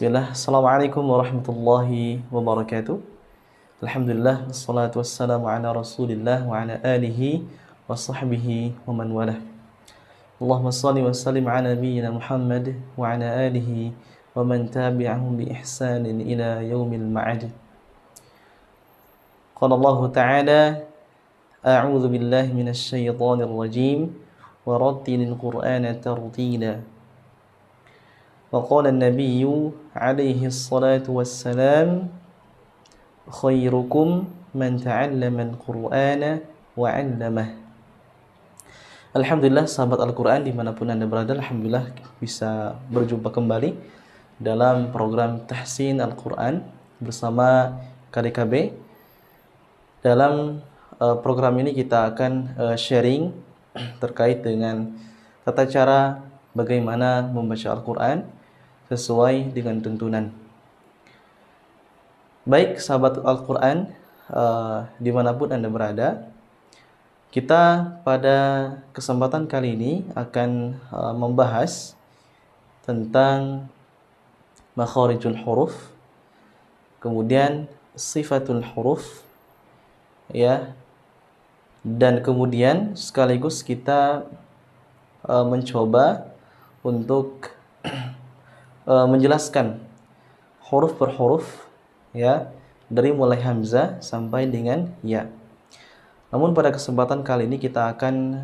Bismillah, Assalamualaikum warahmatullahi wabarakatuh. Alhamdulillah, wassalatu wassalamu ala rasulillah wa ala alihi wa sahbihi wa man walah. Allahumma salli wa sallim ala nabiyyina Muhammad wa ala alihi wa man tabi'ahum bi ihsanin ila yaumil ma'ad. Qala Allah Ta'ala, a'udzu billahi minasy syaithanir rajim wa rattilil qur'ana tartila. وقال النبي عليه الصلاة والسلام خيركم من تعلم القرآن وعلمه. Alhamdulillah sahabat Al-Quran dimanapun Anda berada, Alhamdulillah bisa berjumpa kembali dalam program Tahsin Al-Quran bersama KDKB. Dalam program ini kita akan sharing terkait dengan tata cara bagaimana membaca Al-Quran sesuai dengan tuntunan. Baik sahabat Al-Quran, dimanapun Anda berada, kita pada kesempatan kali ini akan membahas tentang makharijul huruf, kemudian sifatul huruf, ya, dan kemudian sekaligus kita mencoba untuk menjelaskan huruf per huruf, ya, dari mulai hamzah sampai dengan ya. Namun pada kesempatan kali ini kita akan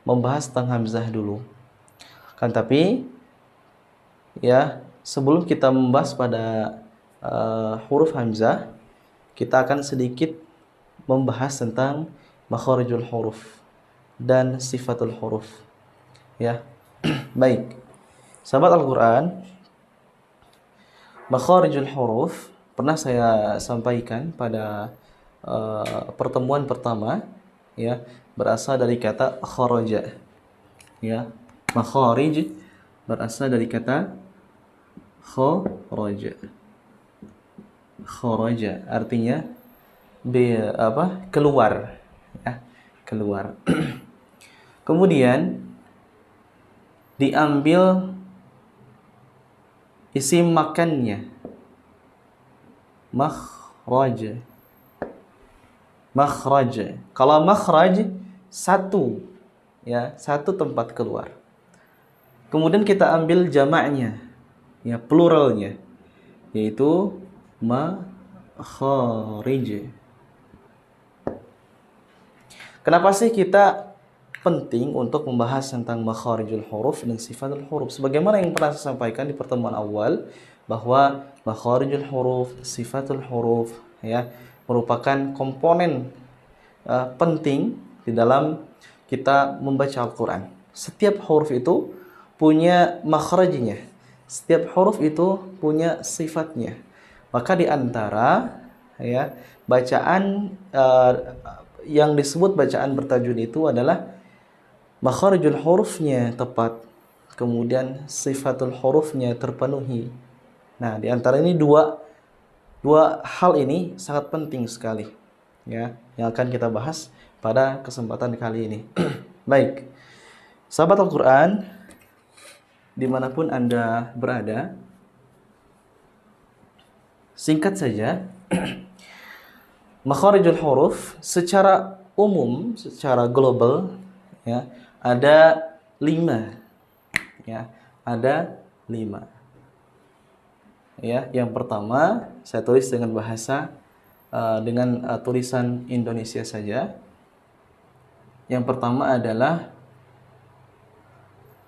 membahas tentang hamzah dulu. Kan tapi ya, sebelum kita membahas pada huruf hamzah, kita akan sedikit membahas tentang makharijul huruf dan sifatul huruf. Ya. Baik. Sahabat Al-Quran, makharijul huruf pernah saya sampaikan pada pertemuan pertama, ya, berasal dari kata kharaja. Ya, makharij berasal dari kata kharaja. Kharaja artinya keluar, ya, keluar. Kemudian diambil isim makannya, makhraj. Makhraj. Kalau makhraj satu, ya, satu tempat keluar. Kemudian kita ambil jamaknya, ya, pluralnya, yaitu makharij. Kenapa sih kita penting untuk membahas tentang makharijul huruf dan sifatul huruf? Sebagaimana yang pernah saya sampaikan di pertemuan awal, bahwa makharijul huruf, sifatul huruf, ya, merupakan komponen penting di dalam kita membaca Al-Quran. Setiap huruf itu punya makhrajnya, setiap huruf itu punya sifatnya. Maka di antara, ya, bacaan yang disebut bacaan bertajwid itu adalah makharijul hurufnya tepat, kemudian sifatul hurufnya terpenuhi. Nah, di antara ini dua hal ini sangat penting sekali, ya, yang akan kita bahas pada kesempatan kali ini. Baik, sahabat Al-Quran, dimanapun Anda berada, singkat saja, makharijul huruf secara umum, secara global, ya, ada 5, ya, ada 5. Ya, yang pertama saya tulis dengan bahasa dengan tulisan Indonesia saja. Yang pertama adalah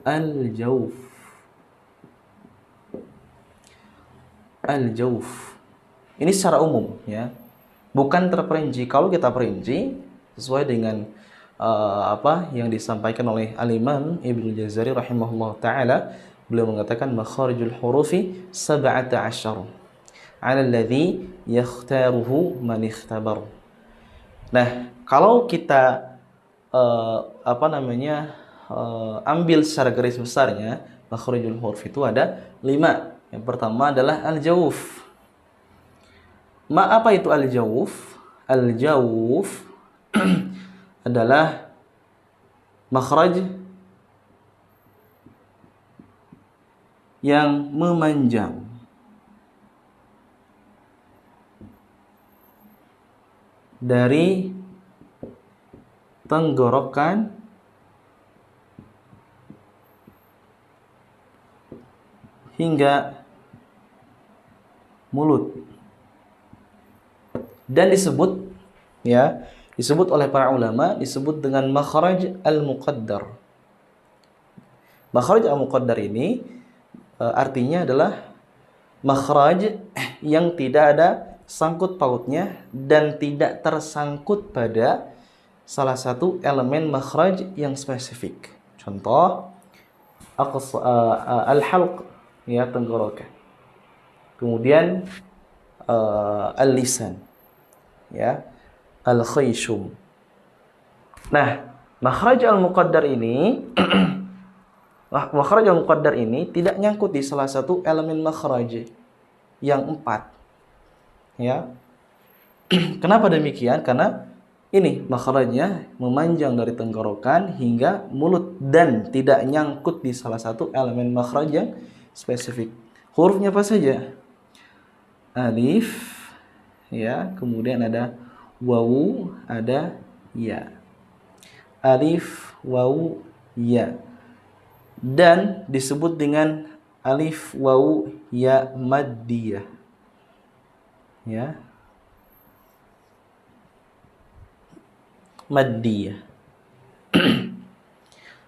al-jauf. Al-jauf. Ini secara umum, ya. Bukan terperinci. Kalau kita perinci sesuai dengan apa yang disampaikan oleh Al-Imam Ibnu Jazari rahimahullah ta'ala, beliau mengatakan makharijul hurufi 17 ala alladhi yakhtaruhu man ikhtabar. Nah, kalau kita ambil secara garis besarnya, makharijul huruf itu ada 5. Yang pertama adalah al-jawuf. Apa itu al-jawuf? Al-jawuf adalah makhraj yang memanjang. Dari tenggorokan hingga mulut. Dan disebut, ya, disebut oleh para ulama, disebut dengan makhraj al-muqaddar. Makhraj al-muqaddar ini artinya adalah makhraj yang tidak ada sangkut pautnya dan tidak tersangkut pada salah satu elemen makhraj yang spesifik. Contoh al-halq, ya, tenggorokan. Kemudian al-lisan, ya, al-khayshum. Nah, makhraj al-muqaddar ini makhraj al-muqaddar ini tidak nyangkut di salah satu elemen makhraj yang 4. Ya. Kenapa demikian? Karena ini makhrajnya memanjang dari tenggorokan hingga mulut dan tidak nyangkut di salah satu elemen makhraj yang spesifik. Hurufnya apa saja? Alif, ya, kemudian ada wawu, ada ya. Alif, wawu, ya. Dan disebut dengan alif, wawu, ya maddiyah. Ya. Maddiyah.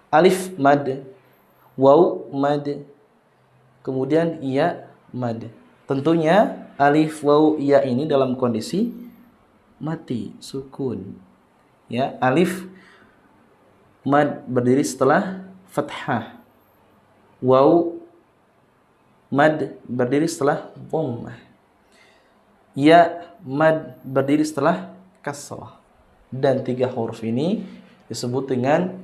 Alif mad, waw mad, kemudian ya mad. Tentunya alif, waw, ya ini dalam kondisi mati, sukun. Ya, alif mad berdiri setelah fathah. Waw mad berdiri setelah dhammah. Ya mad berdiri setelah kasrah. Dan 3 huruf ini disebut dengan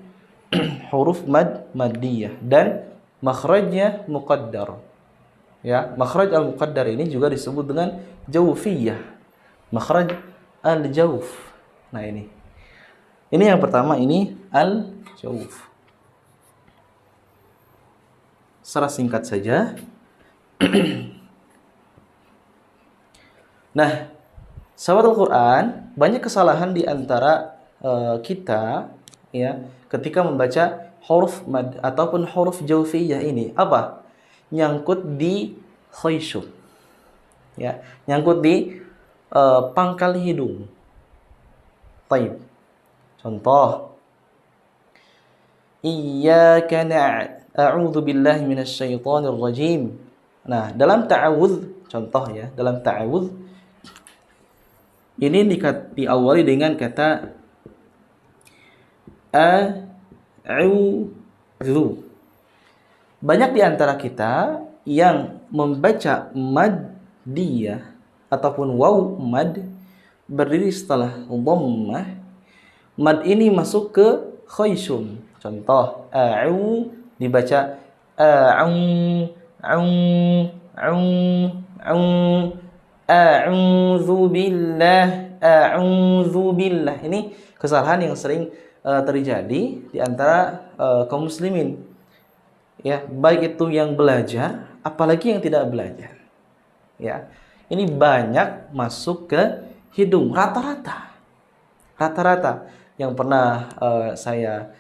huruf mad maddiyah dan makhrajnya muqaddar. Ya, makhraj al-muqaddar ini juga disebut dengan jawfiyah. Makhraj al-jawf. Nah, ini. Ini yang pertama, ini al-jawf. Secara singkat saja. Nah, sahabat Al-Quran, banyak kesalahan di antara kita, ya, ketika membaca huruf mad ataupun huruf jawfiyah ini. Apa? Nyangkut di khayshum, ya, nyangkut di pangkal hidung. Taib. Contoh, iyyaka a'udzu billahi minasyaitonir rajim. Nah, dalam ta'awudz, contoh ya, dalam ta'awudz ini diawali dengan kata a'udzu. Banyak di antara kita yang membaca maddiyah ataupun waw mad berdiri setelah dhammah. Mad ini masuk ke khayshum. Contoh, a'u dibaca a'u a'udzu billah. Ini kesalahan yang sering terjadi di antara kaum muslimin. Ya, baik itu yang belajar, apalagi yang tidak belajar. Ya. Ini banyak masuk ke hidung rata-rata. Rata-rata yang pernah saya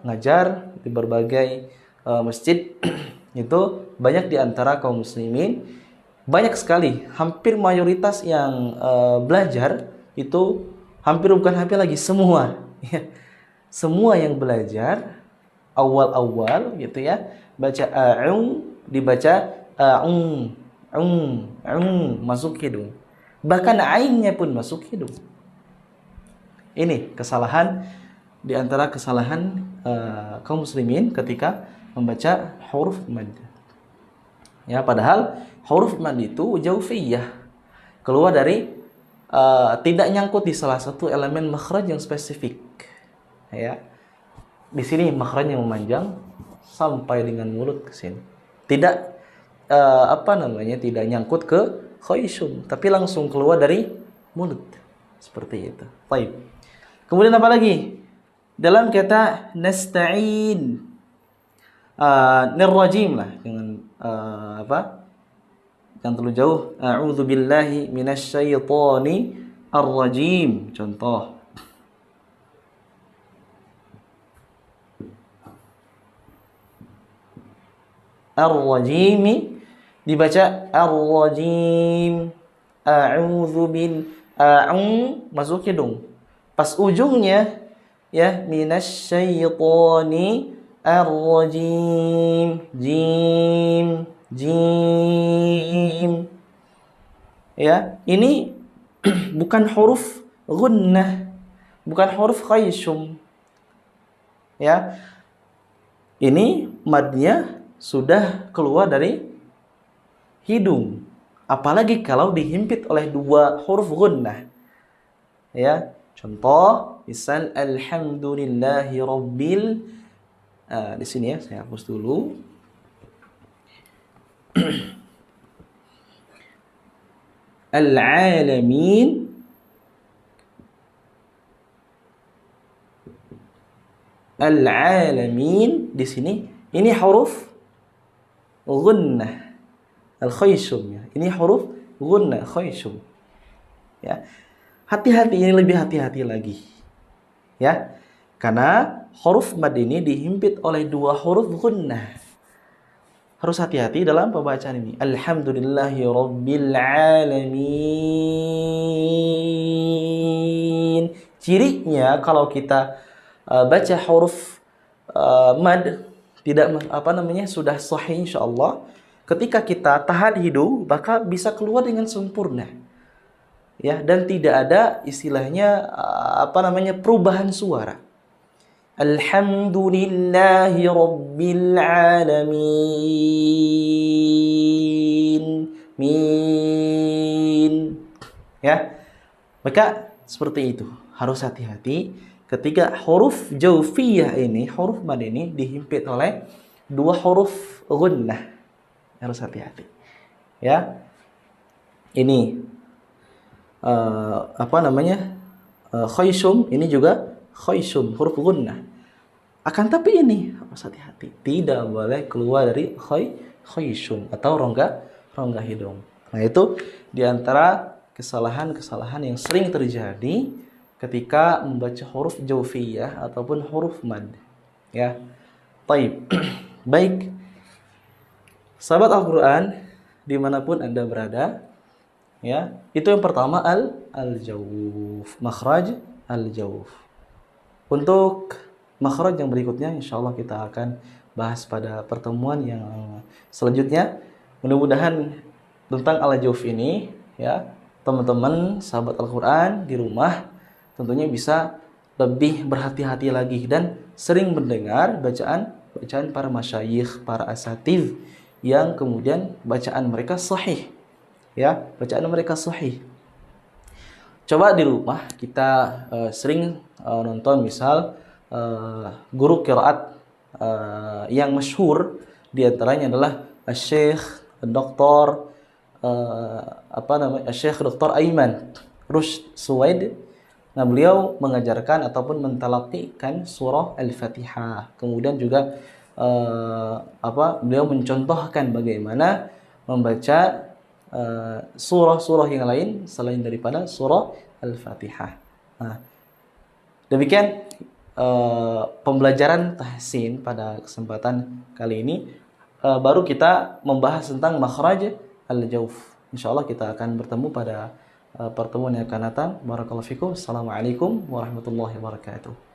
ngajar di berbagai masjid itu banyak di antara kaum muslimin, banyak sekali, hampir mayoritas yang belajar itu hampir lagi semua, ya. Semua yang belajar awal-awal gitu ya, baca dibaca masuk hidung. Bahkan ainnya pun masuk hidung. Ini kesalahan di antara kesalahan kaum muslimin ketika membaca huruf mad. Ya, padahal huruf mad itu jawfiyah, keluar dari tidak nyangkut di salah satu elemen makhraj yang spesifik. Ya. Di sini makhrajnya memanjang sampai dengan mulut ke sini. Tidak tidak nyangkut ke khayshum, tapi langsung keluar dari mulut. Seperti itu. Baik. Kemudian apa lagi? Dalam kata nasta'in, nirrajim lah, jangan apa? Jangan terlalu jauh. A'udzu billahi minasyaitonir rajim. Contoh. Ar-rajim dibaca ar-rajim. A'udzu bil masuk hidung. Pas ujungnya ya minasyaitonir rajim. Jim. Jim. Ya, ini bukan huruf gunnah, bukan huruf khayshum. Ya. Ini madnya sudah keluar dari hidung. Apalagi kalau dihimpit oleh dua huruf gunnah. Ya, contoh misal alhamdulillahi rabbil di sini ya, saya hapus dulu. Al-alamin. Al-alamin di sini ini huruf gunnah al-khayshum ya. Ini huruf gunnah khayshum. Ya. Hati-hati, ini lebih hati-hati lagi. Ya. Karena huruf mad ini dihimpit oleh dua huruf gunnah. Harus hati-hati dalam pembacaan ini. Alhamdulillahi rabbil alamin. Cirinya kalau kita baca huruf mad tidak sudah sahih insyaallah, ketika kita tahan hidung maka bisa keluar dengan sempurna. Ya, dan tidak ada istilahnya perubahan suara. Alhamdulillahi rabbil alamin. Min. Ya. Maka seperti itu. Harus hati-hati ketika huruf jaufiyah ini, huruf mad ini dihimpit oleh dua huruf gunnah. Harus hati-hati. Ya. Ini khayshum, ini juga khayshum, huruf gunnah. Akan tapi ini harus hati-hati, tidak boleh keluar dari khayshum atau rongga hidung. Nah, itu diantara kesalahan-kesalahan yang sering terjadi ketika membaca huruf jaufiyah ataupun huruf mad. Ya, taib. Baik, sahabat Al-Quran dimanapun Anda berada, ya, itu yang pertama al-jawf, makhraj al-jawf. Untuk makhraj yang berikutnya insyaallah kita akan bahas pada pertemuan yang selanjutnya. Mudah-mudahan tentang al-jawf ini ya, teman-teman sahabat Al-Quran di rumah tentunya bisa lebih berhati-hati lagi dan sering mendengar bacaan para masyayikh, para asatidz yang kemudian bacaan mereka sahih. Ya, bacaan mereka sahih. Coba di rumah kita sering nonton misal guru qiraat yang masyhur, di antaranya adalah Syekh Dr. Syekh Dr. Aiman Rushd Suwaid. Nah, beliau mengajarkan ataupun mentalaqikan surah Al-Fatihah. Kemudian juga beliau mencontohkan bagaimana membaca surah-surah yang lain selain daripada surah Al-Fatihah. Nah, demikian pembelajaran tahsin pada kesempatan kali ini. Baru kita membahas tentang makhraj al-jawf. Insyaallah kita akan bertemu pada pertemuan yang akan datang. Barakallahu fikum. Assalamualaikum warahmatullahi wabarakatuh.